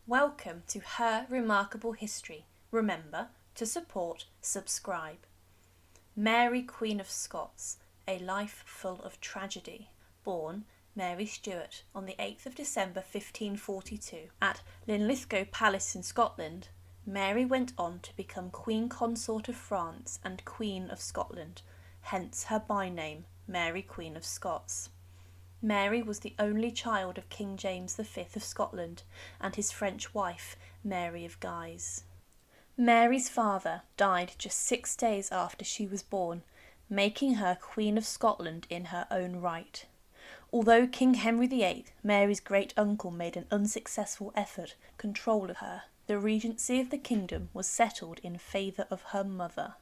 Welcome to Her Remarkable History. Remember to support, subscribe. Mary Queen of Scots, a life full of tragedy. Born Mary Stuart on the 8th of December 1542 at Linlithgow Palace in Scotland, Mary went on to become Queen Consort of France and Queen of Scotland, hence her byname, Mary Queen of Scots. Mary was the only child of King James V of Scotland and his French wife, Mary of Guise. Mary's father died just 6 days after she was born, making her Queen of Scotland in her own right. Although King Henry VIII, Mary's great-uncle, made an unsuccessful effort to control her, the regency of the kingdom was settled in favour of her mother.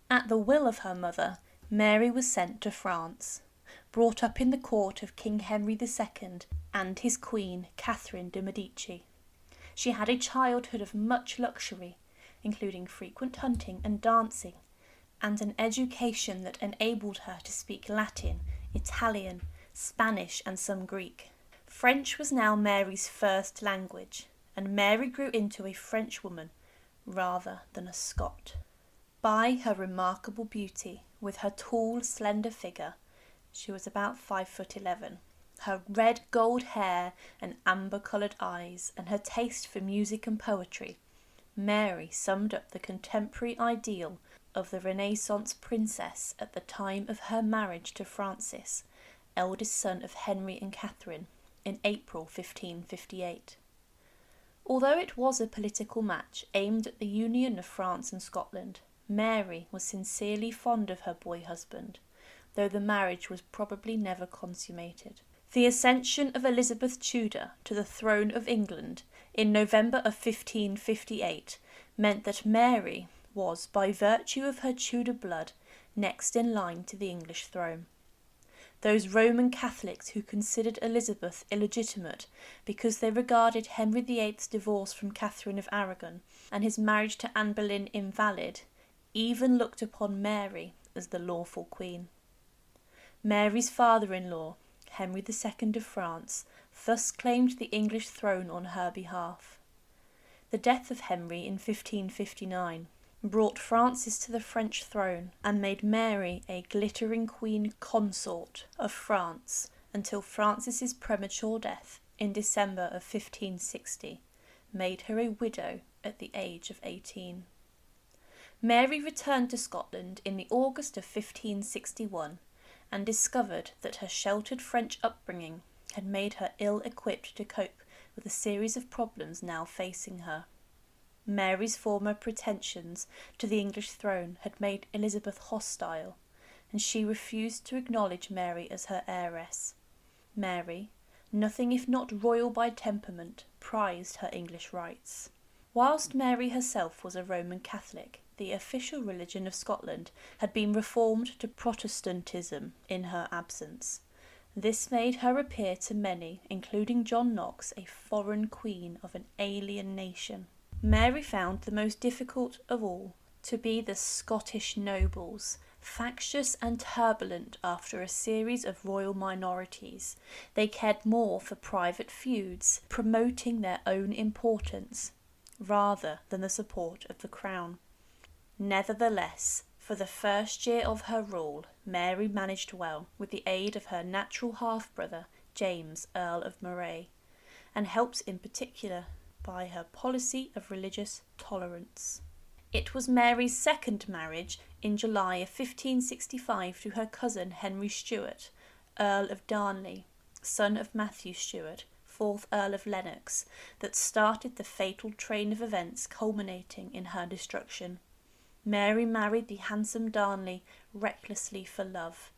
At the will of her mother, Mary was sent to France. Brought up in the court of King Henry II and his queen, Catherine De Medici. She had a childhood of much luxury, including frequent hunting and dancing, and an education that enabled her to speak Latin, Italian, Spanish and some Greek. French was now Mary's first language, and Mary grew into a Frenchwoman rather than a Scot. By her remarkable beauty, with her tall, slender figure, she was about 5'11", her red gold hair and amber-coloured eyes, and her taste for music and poetry, Mary summed up the contemporary ideal of the Renaissance princess at the time of her marriage to Francis, eldest son of Henry and Catherine, in April 1558. Although it was a political match aimed at the union of France and Scotland, Mary was sincerely fond of her boy husband, though the marriage was probably never consummated. The ascension of Elizabeth Tudor to the throne of England in November of 1558 meant that Mary was, by virtue of her Tudor blood, next in line to the English throne. Those Roman Catholics who considered Elizabeth illegitimate because they regarded Henry VIII's divorce from Catherine of Aragon and his marriage to Anne Boleyn invalid, even looked upon Mary as the lawful queen. Mary's father-in-law, Henry II of France, thus claimed the English throne on her behalf. The death of Henry in 1559 brought Francis to the French throne and made Mary a glittering queen consort of France until Francis's premature death in December of 1560 made her a widow at the age of 18. Mary returned to Scotland in the August of 1561 and discovered that her sheltered French upbringing had made her ill-equipped to cope with a series of problems now facing her. Mary's former pretensions to the English throne had made Elizabeth hostile, and she refused to acknowledge Mary as her heiress. Mary, nothing if not royal by temperament, prized her English rights. Whilst Mary herself was a Roman Catholic, the official religion of Scotland had been reformed to Protestantism in her absence. This made her appear to many, including John Knox, a foreign queen of an alien nation. Mary found the most difficult of all to be the Scottish nobles, factious and turbulent after a series of royal minorities. They cared more for private feuds, promoting their own importance, rather than the support of the crown. Nevertheless, for the first year of her rule, Mary managed well, with the aid of her natural half-brother, James, Earl of Moray, and helped in particular by her policy of religious tolerance. It was Mary's second marriage in July of 1565 to her cousin Henry Stuart, Earl of Darnley, son of Matthew Stuart, 4th Earl of Lennox, that started the fatal train of events culminating in her destruction. Mary married the handsome Darnley recklessly for love.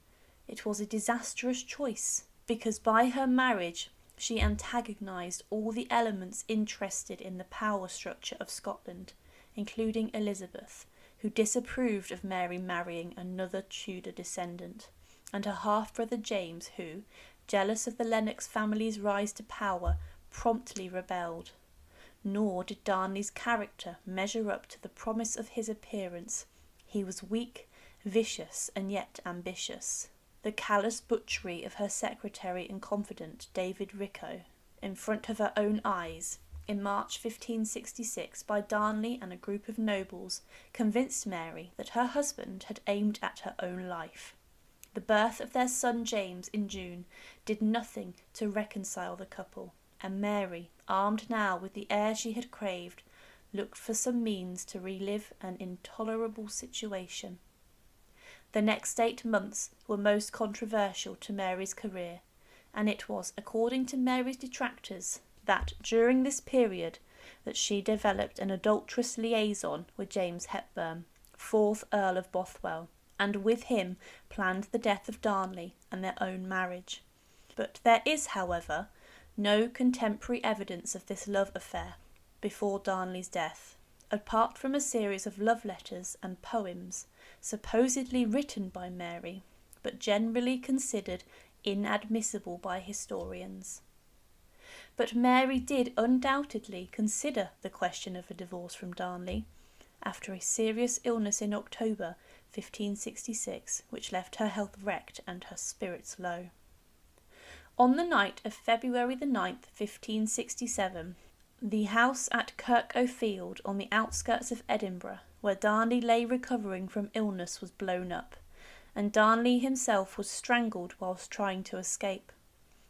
It was a disastrous choice, because by her marriage she antagonised all the elements interested in the power structure of Scotland, including Elizabeth, who disapproved of Mary marrying another Tudor descendant, and her half-brother James, who, jealous of the Lennox family's rise to power, promptly rebelled. Nor did Darnley's character measure up to the promise of his appearance. He was weak, vicious, and yet ambitious. The callous butchery of her secretary and confidant, David Richo, in front of her own eyes, in March 1566 by Darnley and a group of nobles convinced Mary that her husband had aimed at her own life. The birth of their son James in June did nothing to reconcile the couple, and Mary, armed now with the heir she had craved, looked for some means to relive an intolerable situation. The next 8 months were most controversial to Mary's career, and it was, according to Mary's detractors, that during this period that she developed an adulterous liaison with James Hepburn, 4th Earl of Bothwell, and with him planned the death of Darnley and their own marriage. But there is, however, no contemporary evidence of this love affair before Darnley's death, apart from a series of love letters and poems supposedly written by Mary, but generally considered inadmissible by historians. But Mary did undoubtedly consider the question of a divorce from Darnley, after a serious illness in October 1566, which left her health wrecked and her spirits low. On the night of February the 9th, 1567, the house at Kirk O'Field on the outskirts of Edinburgh, where Darnley lay recovering from illness, was blown up, and Darnley himself was strangled whilst trying to escape.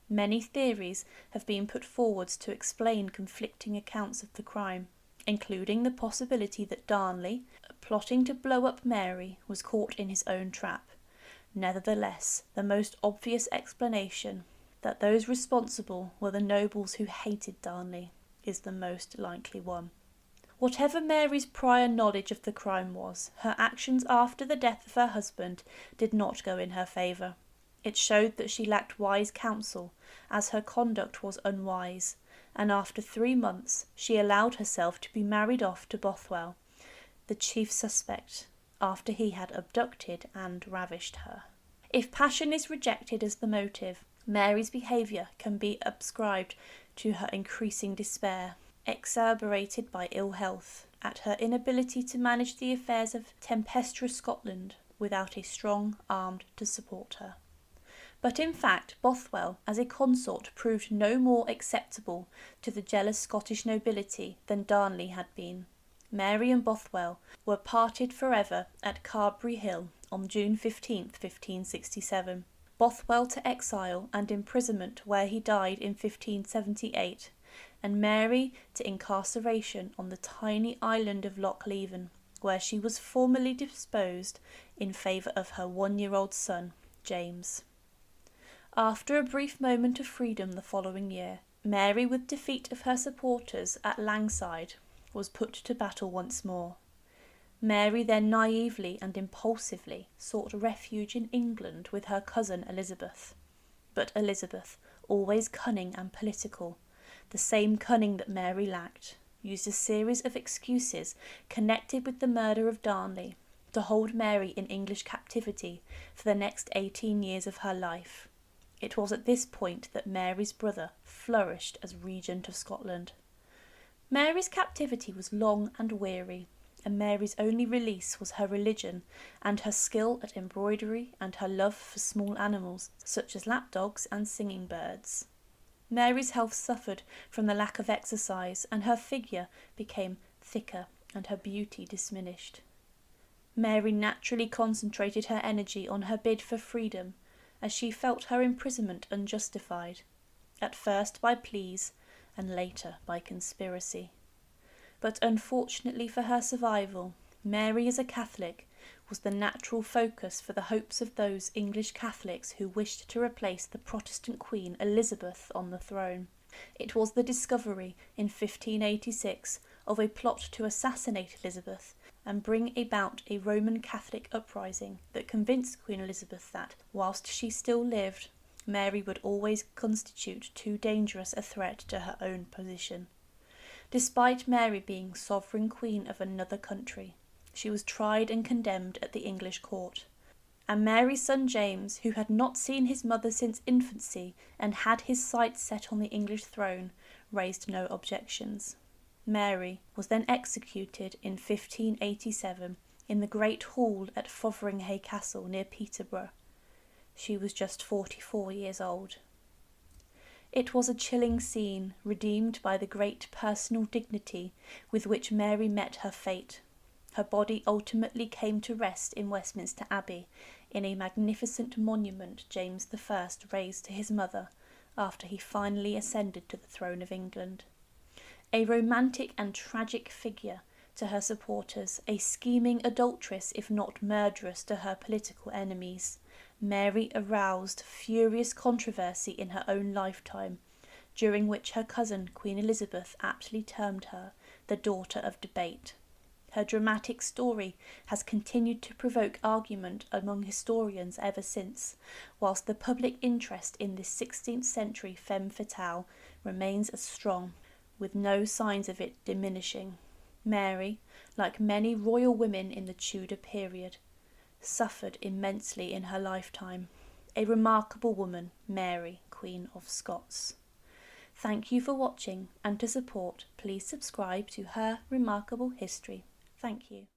Many theories have been put forward to explain conflicting accounts of the crime, including the possibility that Darnley, plotting to blow up Mary, was caught in his own trap. Nevertheless, the most obvious explanation, that those responsible were the nobles who hated Darnley, is the most likely one. Whatever Mary's prior knowledge of the crime was, her actions after the death of her husband did not go in her favour. It showed that she lacked wise counsel, as her conduct was unwise, and after 3 months she allowed herself to be married off to Bothwell, the chief suspect, after he had abducted and ravished her. If passion is rejected as the motive, Mary's behaviour can be ascribed to her increasing despair, exacerbated by ill health, at her inability to manage the affairs of tempestuous Scotland without a strong arm to support her. But in fact, Bothwell as a consort proved no more acceptable to the jealous Scottish nobility than Darnley had been. Mary and Bothwell were parted forever at Carberry Hill on June 15, 1567. Bothwell to exile and imprisonment, where he died in 1578, and Mary to incarceration on the tiny island of Loch Leven, where she was formally disposed in favour of her 1-year-old son, James. After a brief moment of freedom the following year, Mary, with defeat of her supporters at Langside, was put to battle once more. Mary then naively and impulsively sought refuge in England with her cousin Elizabeth. But Elizabeth, always cunning and political, the same cunning that Mary lacked, used a series of excuses connected with the murder of Darnley to hold Mary in English captivity for the next 18 years of her life. It was at this point that Mary's brother flourished as regent of Scotland. Mary's captivity was long and weary, and Mary's only release was her religion and her skill at embroidery and her love for small animals, such as lapdogs and singing birds. Mary's health suffered from the lack of exercise, and her figure became thicker and her beauty diminished. Mary naturally concentrated her energy on her bid for freedom, as she felt her imprisonment unjustified, at first by pleas and later by conspiracy. But unfortunately for her survival, Mary as a Catholic was the natural focus for the hopes of those English Catholics who wished to replace the Protestant Queen Elizabeth on the throne. It was the discovery in 1586 of a plot to assassinate Elizabeth and bring about a Roman Catholic uprising that convinced Queen Elizabeth that, whilst she still lived, Mary would always constitute too dangerous a threat to her own position. Despite Mary being sovereign queen of another country, she was tried and condemned at the English court, and Mary's son James, who had not seen his mother since infancy and had his sights set on the English throne, raised no objections. Mary was then executed in 1587 in the Great Hall at Fotheringhay Castle near Peterborough. She was just 44 years old. It was a chilling scene, redeemed by the great personal dignity with which Mary met her fate. Her body ultimately came to rest in Westminster Abbey, in a magnificent monument James I raised to his mother after he finally ascended to the throne of England. A romantic and tragic figure to her supporters, a scheming adulteress if not murderess to her political enemies, Mary aroused furious controversy in her own lifetime, during which her cousin Queen Elizabeth aptly termed her the daughter of debate. Her dramatic story has continued to provoke argument among historians ever since, whilst the public interest in this 16th century femme fatale remains as strong, with no signs of it diminishing. Mary, like many royal women in the Tudor period, suffered immensely in her lifetime. A remarkable woman, Mary, Queen of Scots. Thank you for watching, and to support, please subscribe to Her Remarkable History. Thank you.